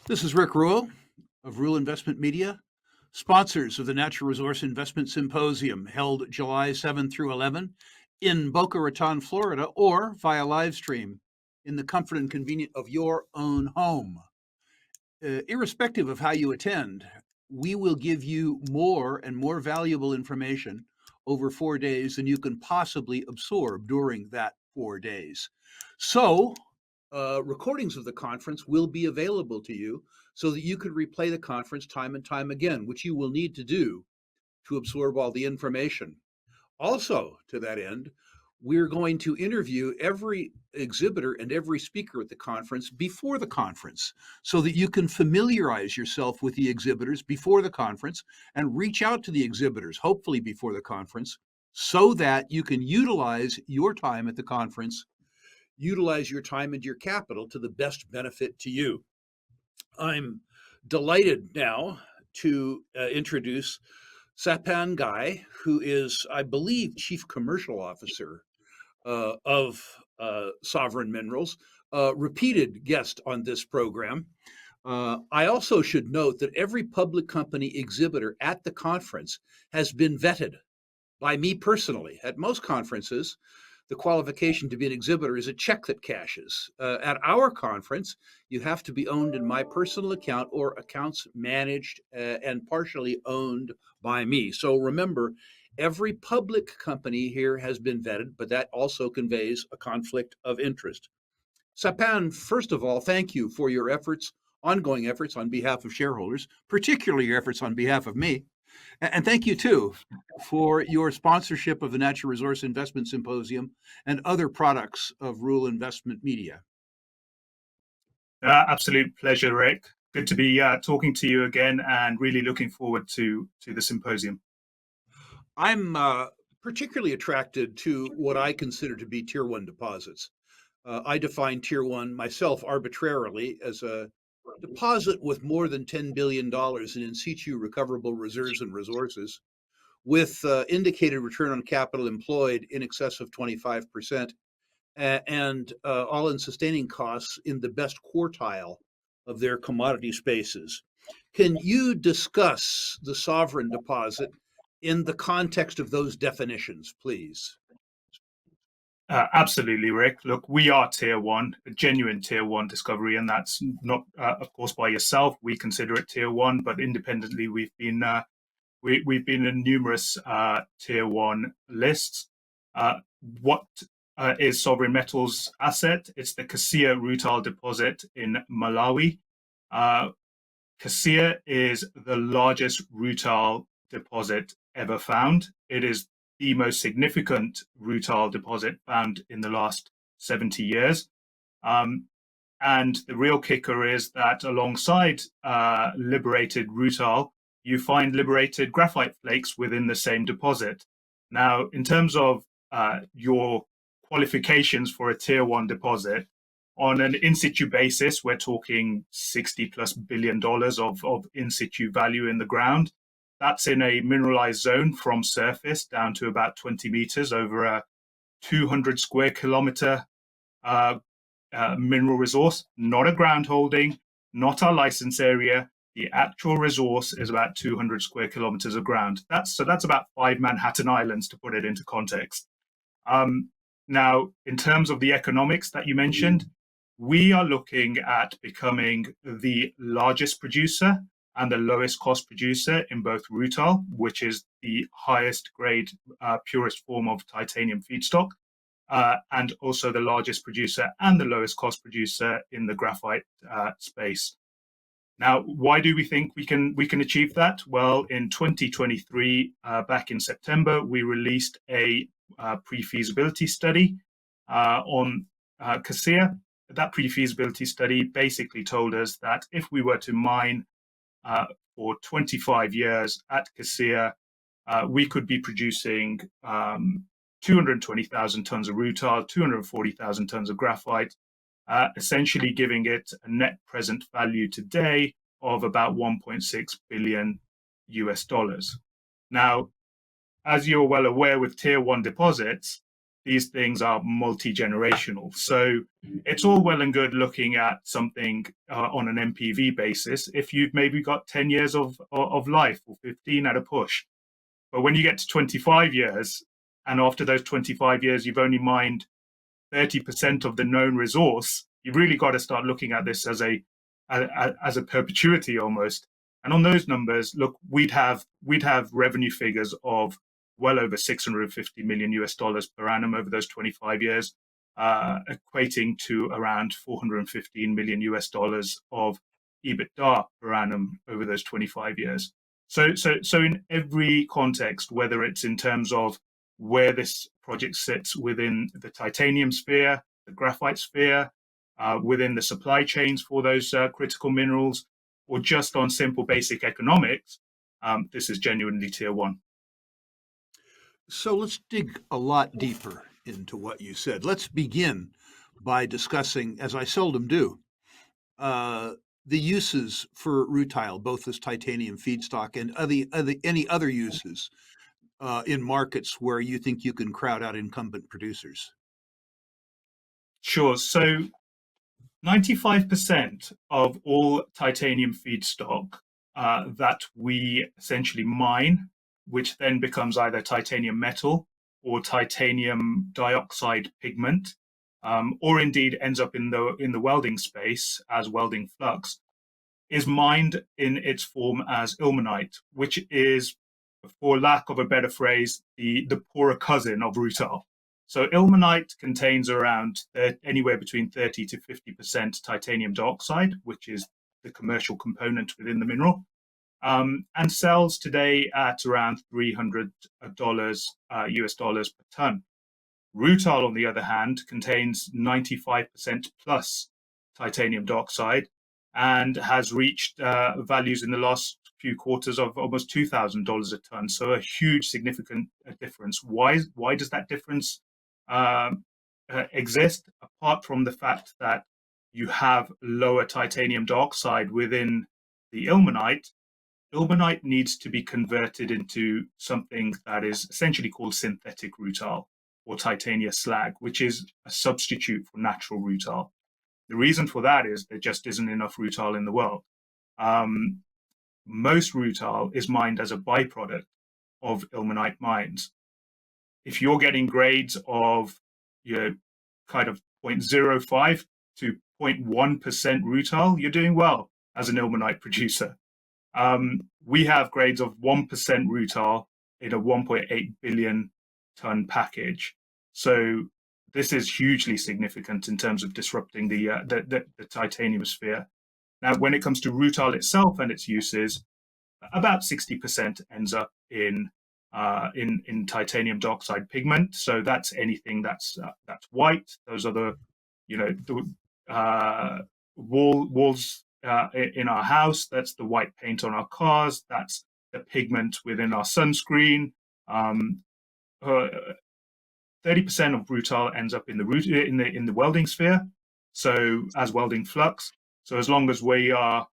This is Rick Rule of Rule Investment Media, sponsors of the Natural Resource Investment Symposium held July 7 through 11 in Boca Raton, Florida, or via live stream in the comfort and convenience of your own home. Irrespective of how you attend, we will give you more and more valuable information over 4 days than you can possibly absorb during that 4 days. So, recordings of the conference will be available to you so that you can replay the conference time and time again, which you will need to do to absorb all the information. Also, to that end, we're going to interview every exhibitor and every speaker at the conference before the conference so that you can familiarize yourself with the exhibitors before the conference and reach out to the exhibitors, hopefully before the conference, so that you can utilize your time at the conference, utilize your time and your capital to the best benefit to you. I'm delighted now to introduce Sapan Ghai, who is, I believe, Chief Commercial Officer of Sovereign Minerals, repeated guest on this program. I also should note that every public company exhibitor at the conference has been vetted by me personally. At most conferences, the qualification to be an exhibitor is a check that cashes. At our conference, you have to be owned in my personal account or accounts managed and partially owned by me. So remember, every public company here has been vetted, but that also conveys a conflict of interest. Sapan, first of all, thank you for your efforts, ongoing efforts on behalf of shareholders, particularly your efforts on behalf of me. And thank you, too, for your sponsorship of the Natural Resource Investment Symposium and other products of Rule Investment Media. Absolute pleasure, Rick. Good to be talking to you again and really looking forward to the symposium. I'm particularly attracted to what I consider to be Tier 1 deposits. I define Tier 1 myself arbitrarily as a deposit with more than $10 billion in situ recoverable reserves and resources, with indicated return on capital employed in excess of 25%, and all-in sustaining costs in the best quartile of their commodity spaces. Can you discuss the sovereign deposit in the context of those definitions, please? Absolutely, Rick. Look, we are Tier 1, a genuine Tier 1 discovery, and that's not, of course, by yourself. We consider it Tier 1, but independently, we've been in numerous Tier 1 lists. What is Sovereign Metals asset? It's the Kasiya rutile deposit in Malawi. Kasiya is the largest rutile deposit ever found. It is the most significant rutile deposit found in the last 70 years. And the real kicker is that alongside liberated rutile, you find liberated graphite flakes within the same deposit. Now, in terms of your qualifications for a Tier 1 deposit, on an in situ basis, we're talking $60+ billion of in situ value in the ground. That's in a mineralized zone from surface down to about 20 meters over a 200 square kilometer mineral resource, not a ground holding, not our license area. The actual resource is about 200 square kilometers of ground. That's about 5 Manhattan Islands, to put it into context. Now, in terms of the economics that you mentioned, we are looking at becoming the largest producer and the lowest cost producer in both rutile, which is the highest grade, purest form of titanium feedstock, and also the largest producer and the lowest cost producer in the graphite space. Now, why do we think we can achieve that? Well, in 2023, back in September, we released a pre-feasibility study on Kasiya. That pre-feasibility study basically told us that if we were to mine for 25 years at Kasiya, we could be producing 220,000 tons of rutile, 240,000 tons of graphite, essentially giving it a net present value today of about 1.6 billion US dollars. Now, as you're well aware with Tier 1 deposits, these things are multi-generational. So it's all well and good looking at something on an MPV basis if you've maybe got 10 years of life or 15 at a push. But when you get to 25 years, and after those 25 years, you've only mined 30% of the known resource, you've really got to start looking at this as a perpetuity almost. And on those numbers, look, we'd have revenue figures of well over 650 million US dollars per annum over those 25 years, equating to around 415 million US dollars of EBITDA per annum over those 25 years. So in every context, whether it's in terms of where this project sits within the titanium sphere, the graphite sphere, within the supply chains for those critical minerals, or just on simple basic economics, this is genuinely tier one. So let's dig a lot deeper into what you said. Let's begin by discussing, as I seldom do, the uses for rutile, both as titanium feedstock and any other uses in markets where you think you can crowd out incumbent producers. Sure. So 95% of all titanium feedstock that we essentially mine, which then becomes either titanium metal or titanium dioxide pigment, or indeed ends up in the welding space as welding flux, is mined in its form as ilmenite, which is, for lack of a better phrase, the poorer cousin of rutile. So ilmenite contains around anywhere between 30 to 50% titanium dioxide, which is the commercial component within the mineral, and sells today at around $300 US dollars per ton. Rutile, on the other hand, contains 95% plus titanium dioxide and has reached values in the last few quarters of almost $2,000 a ton. So a huge, significant difference. Why does that difference exist? Apart from the fact that you have lower titanium dioxide within the ilmenite, ilmenite needs to be converted into something that is essentially called synthetic rutile or titania slag, which is a substitute for natural rutile. The reason for that is there just isn't enough rutile in the world. Most rutile is mined as a byproduct of ilmenite mines. If you're getting grades of kind of 0.05 to 0.1% rutile, you're doing well as an ilmenite producer. We have grades of 1% rutile in a 1.8 billion ton package. So this is hugely significant in terms of disrupting the titanium sphere. Now, when it comes to rutile itself and its uses, about 60% ends up in titanium dioxide pigment. So that's anything that's white. Those are the walls in our house. That's the white paint on our cars. That's the pigment within our sunscreen. 30% of rutile ends up in the welding sphere, so as welding flux. So as long as we are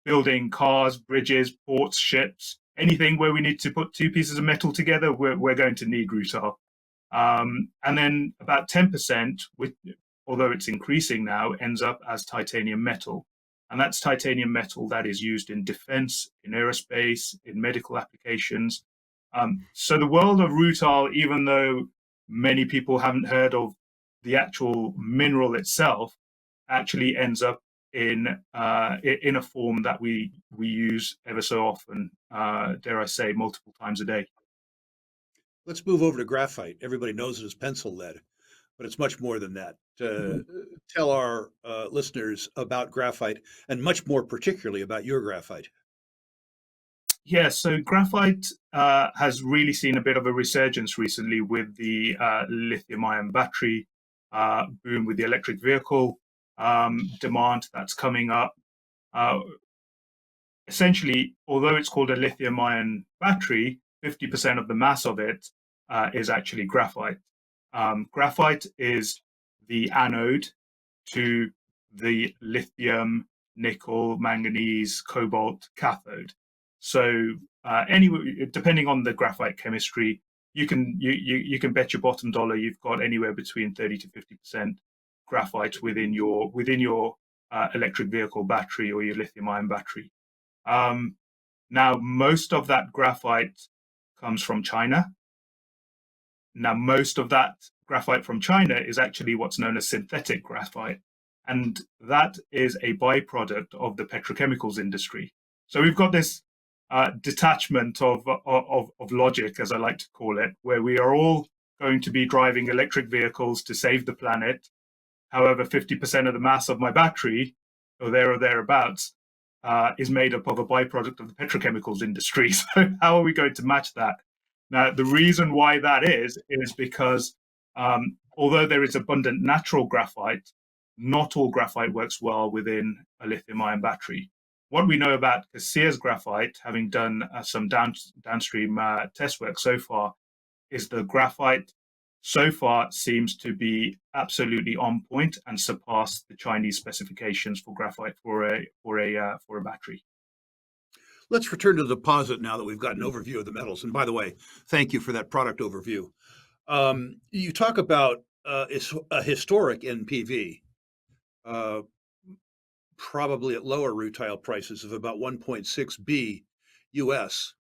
building cars, bridges, ports, ships, anything where we need to put two pieces of metal together, we're going to need rutile. And then about 10%, although it's increasing now, ends up as titanium metal. And that's titanium metal that is used in defense, in aerospace, in medical applications. So the world of rutile, even though many people haven't heard of the actual mineral itself, actually ends up in a form that we use ever so often, dare I say, multiple times a day. Let's move over to graphite. Everybody knows it as pencil lead, but it's much more than that. Tell our listeners about graphite, and much more particularly about your graphite. Yeah, so graphite has really seen a bit of a resurgence recently with the lithium-ion battery boom, with the electric vehicle demand that's coming up. Essentially, although it's called a lithium-ion battery, 50% of the mass of it is actually graphite. Graphite is the anode to the lithium, nickel, manganese, cobalt cathode. So anyway, depending on the graphite chemistry, you can bet your bottom dollar you've got anywhere between 30 to 50% graphite within your electric vehicle battery or your lithium-ion battery. Now, most of that graphite comes from China. Now, most of that graphite from China is actually what's known as synthetic graphite, and that is a byproduct of the petrochemicals industry. So we've got this detachment of logic, as I like to call it, where we are all going to be driving electric vehicles to save the planet. However, 50% of the mass of my battery, or thereabouts, is made up of a byproduct of the petrochemicals industry. So how are we going to match that? Now, the reason why that is because although there is abundant natural graphite, not all graphite works well within a lithium-ion battery. What we know about Kasiya's graphite, having done some downstream test work so far, is the graphite so far seems to be absolutely on point and surpass the Chinese specifications for graphite for a battery. Let's return to the deposit now that we've got an overview of the metals. And by the way, thank you for that product overview. You talk about a historic NPV, probably at lower rutile prices of about 1.6 B US.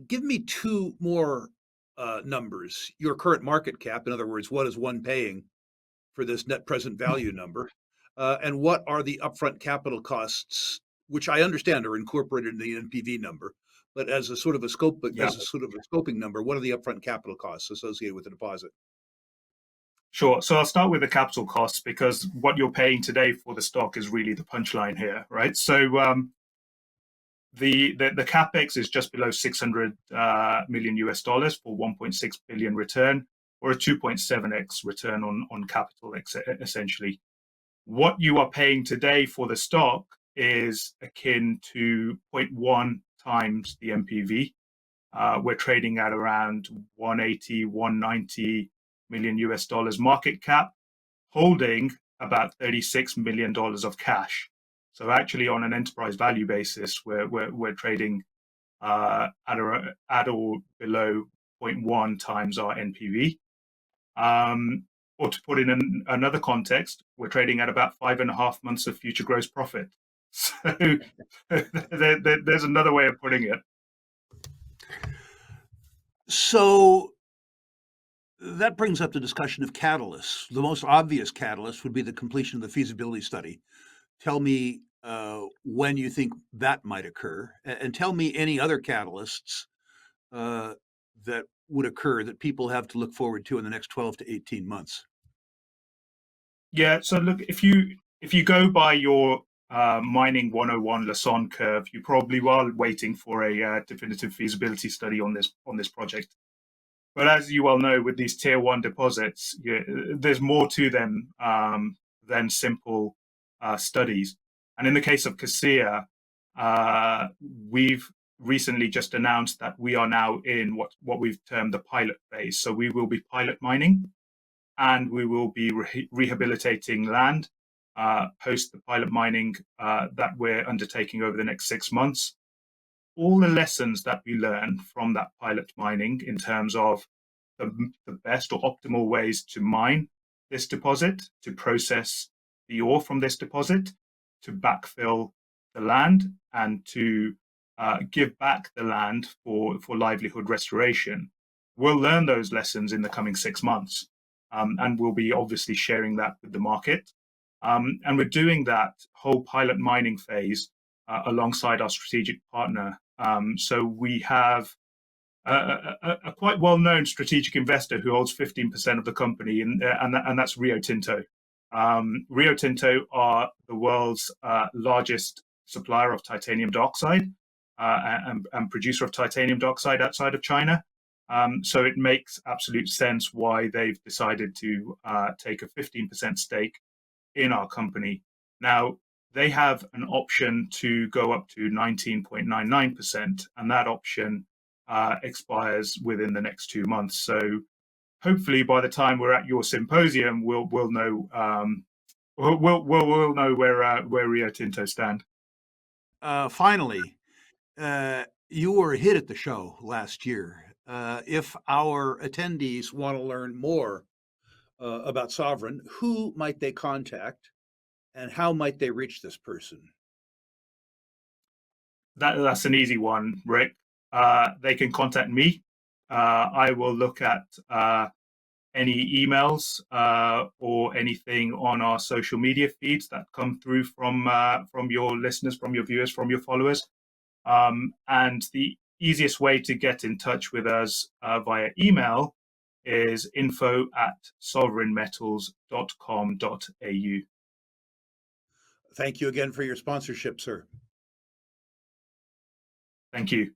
Give me two more numbers. Your current market cap, in other words, what is one paying for this net present value number? And what are the upfront capital costs, which I understand are incorporated in the NPV number, but as a sort of a scope, as a sort of a scoping number, what are the upfront capital costs associated with the deposit? Sure. So I'll start with the capital costs, because what you're paying today for the stock is really the punchline here, right? So the capex is just below 600 million US dollars for 1.6 billion return, or a 2.7x return on capital, essentially. What you are paying today for the stock is akin to 0.1 times the MPV. We're trading at around 180, 190 million US dollars market cap, holding about $36 million of cash. So actually, on an enterprise value basis, we're trading at or below 0.1 times our NPV. Or to put in another context, we're trading at about 5.5 months of future gross profit. So there's another way of putting it. So that brings up the discussion of catalysts. The most obvious catalyst would be the completion of the feasibility study. Tell me when you think that might occur, and tell me any other catalysts that would occur that people have to look forward to in the next 12 to 18 months. Yeah, so look, if you go by your mining 101 Lassonde curve, you probably are waiting for a definitive feasibility study on this project. But as you well know, with these tier one deposits, there's more to them than simple studies. And in the case of Kasiya, we've recently just announced that we are now in what we've termed the pilot phase. So we will be pilot mining, and we will be rehabilitating land post the pilot mining that we're undertaking over the next 6 months. All the lessons that we learn from that pilot mining in terms of the best or optimal ways to mine this deposit, to process the ore from this deposit, to backfill the land, and to give back the land for livelihood restoration. We'll learn those lessons in the coming 6 months, and we'll be obviously sharing that with the market. And we're doing that whole pilot mining phase alongside our strategic partner. So we have a quite well-known strategic investor who holds 15% of the company, and that's Rio Tinto. Rio Tinto are the world's largest supplier of titanium dioxide and producer of titanium dioxide outside of China. So it makes absolute sense why they've decided to take a 15% stake in our company. Now, they have an option to go up to 19.99%, and that option expires within the next 2 months. So hopefully, by the time we're at your symposium, we'll know we'll know where Rio Tinto stand. Finally, you were a hit at the show last year. if our attendees want to learn more about Sovereign, who might they contact and how might they reach this person? That's an easy one, Rick. They can contact me. I will look at any emails or anything on our social media feeds that come through from your listeners, from your viewers, from your followers. And the easiest way to get in touch with us via email is info@sovereignmetals.com.au. Thank you again for your sponsorship, sir. Thank you.